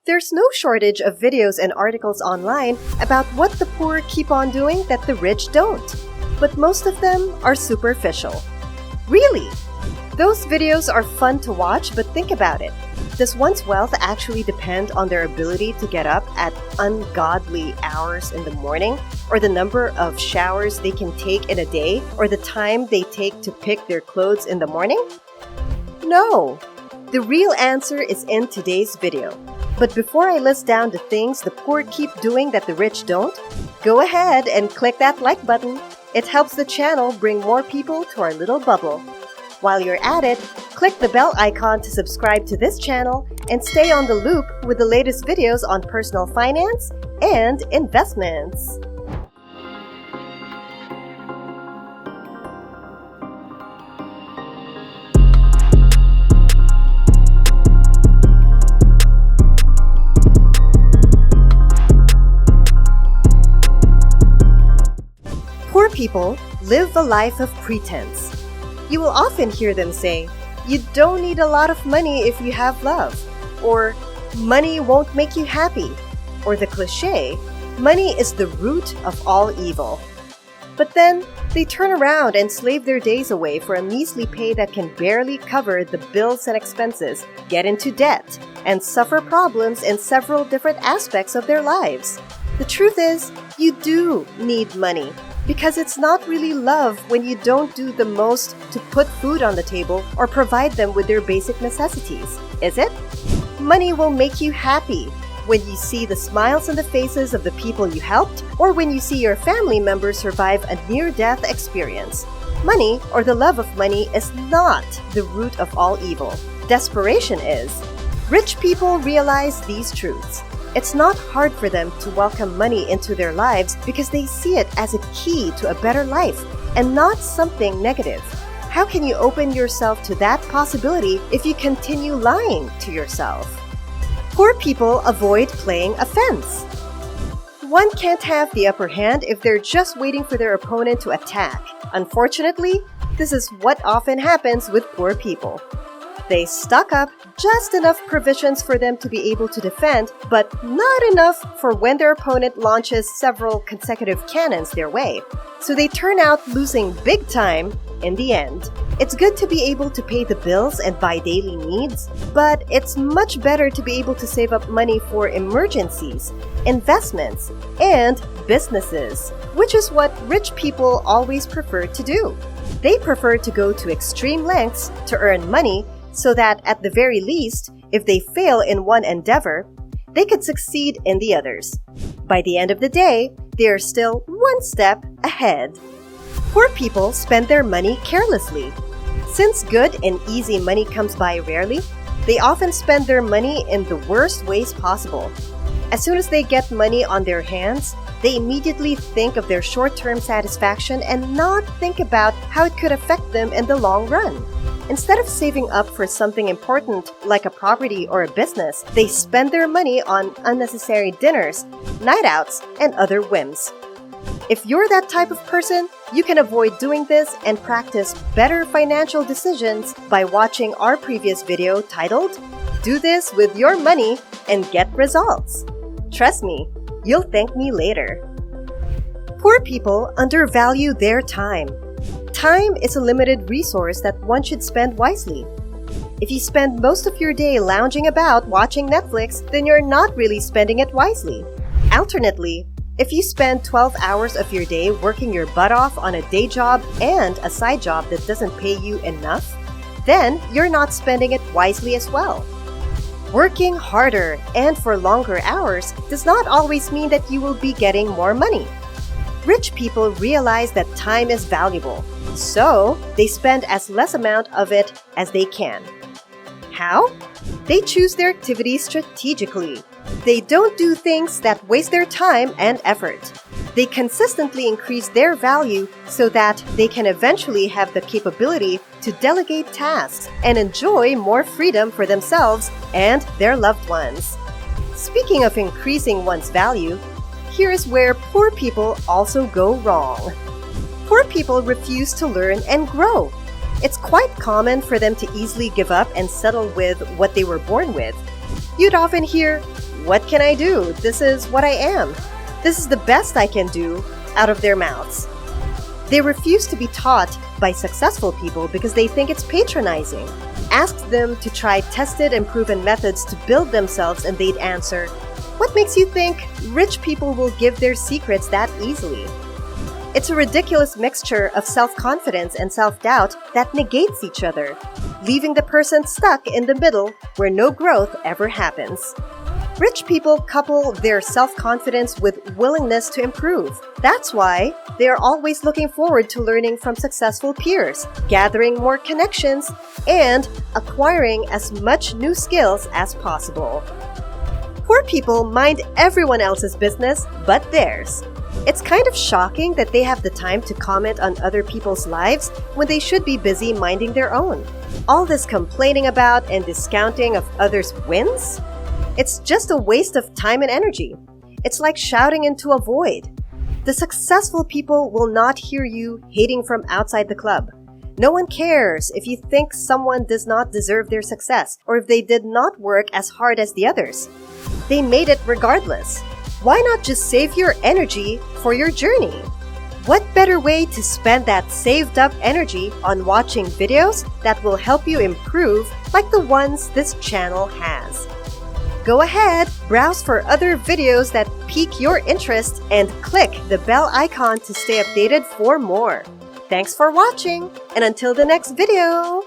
There's no shortage of videos and articles online about what the poor keep on doing that the rich don't. But most of them are superficial. Really? Those videos are fun to watch, but think about it. Does one's wealth actually depend on their ability to get up at ungodly hours in the morning, or the number of showers they can take in a day, or the time they take to pick their clothes in the morning? No! The real answer is in today's video. But before I list down the things the poor keep doing that the rich don't, go ahead and click that like button. It helps the channel bring more people to our little bubble. While you're at it, click the bell icon to subscribe to this channel and stay on the loop with the latest videos on personal finance and investments. Poor people live a life of pretense. You will often hear them say, "You don't need a lot of money if you have love," or "Money won't make you happy," or the cliche, "Money is the root of all evil." But then, they turn around and slave their days away for a measly pay that can barely cover the bills and expenses, get into debt, and suffer problems in several different aspects of their lives. The truth is, you do need money. Because it's not really love when you don't do the most to put food on the table or provide them with their basic necessities, is it? Money will make you happy when you see the smiles on the faces of the people you helped, or when you see your family members survive a near-death experience. Money, or the love of money, is not the root of all evil. Desperation is. Rich people realize these truths. It's not hard for them to welcome money into their lives because they see it as a key to a better life and not something negative. How can you open yourself to that possibility if you continue lying to yourself? Poor people avoid playing offense. One can't have the upper hand if they're just waiting for their opponent to attack. Unfortunately, this is what often happens with poor people. They stock up just enough provisions for them to be able to defend, but not enough for when their opponent launches several consecutive cannons their way. So they turn out losing big time in the end. It's good to be able to pay the bills and buy daily needs, but it's much better to be able to save up money for emergencies, investments, and businesses, which is what rich people always prefer to do. They prefer to go to extreme lengths to earn money so that at the very least, if they fail in one endeavor, they could succeed in the others. By the end of the day, they are still one step ahead. Poor people spend their money carelessly. Since good and easy money comes by rarely, they often spend their money in the worst ways possible. As soon as they get money on their hands, they immediately think of their short-term satisfaction and not think about how it could affect them in the long run. Instead of saving up for something important like a property or a business, they spend their money on unnecessary dinners, night outs, and other whims. If you're that type of person, you can avoid doing this and practice better financial decisions by watching our previous video titled, "Do This With Your Money and Get Results." Trust me, you'll thank me later. Poor people undervalue their time. Time is a limited resource that one should spend wisely. If you spend most of your day lounging about watching Netflix, then you're not really spending it wisely. Alternately, if you spend 12 hours of your day working your butt off on a day job and a side job that doesn't pay you enough, then you're not spending it wisely as well. Working harder and for longer hours does not always mean that you will be getting more money. Rich people realize that time is valuable, so they spend as less amount of it as they can. How? They choose their activities strategically. They don't do things that waste their time and effort. They consistently increase their value so that they can eventually have the capability to delegate tasks and enjoy more freedom for themselves and their loved ones. Speaking of increasing one's value, here's where poor people also go wrong. Poor people refuse to learn and grow. It's quite common for them to easily give up and settle with what they were born with. You'd often hear, "What can I do? This is what I am. This is the best I can do," out of their mouths. They refuse to be taught by successful people because they think it's patronizing. Ask them to try tested and proven methods to build themselves and they'd answer, "What makes you think rich people will give their secrets that easily?" It's a ridiculous mixture of self-confidence and self-doubt that negates each other, leaving the person stuck in the middle where no growth ever happens. Rich people couple their self-confidence with willingness to improve. That's why they are always looking forward to learning from successful peers, gathering more connections, and acquiring as much new skills as possible. Poor people mind everyone else's business but theirs. It's kind of shocking that they have the time to comment on other people's lives when they should be busy minding their own. All this complaining about and discounting of others' wins? It's just a waste of time and energy. It's like shouting into a void. The successful people will not hear you hating from outside the club. No one cares if you think someone does not deserve their success or if they did not work as hard as the others. They made it regardless. Why not just save your energy for your journey? What better way to spend that saved up energy on watching videos that will help you improve like the ones this channel has? Go ahead, browse for other videos that pique your interest and click the bell icon to stay updated for more. Thanks for watching, and until the next video!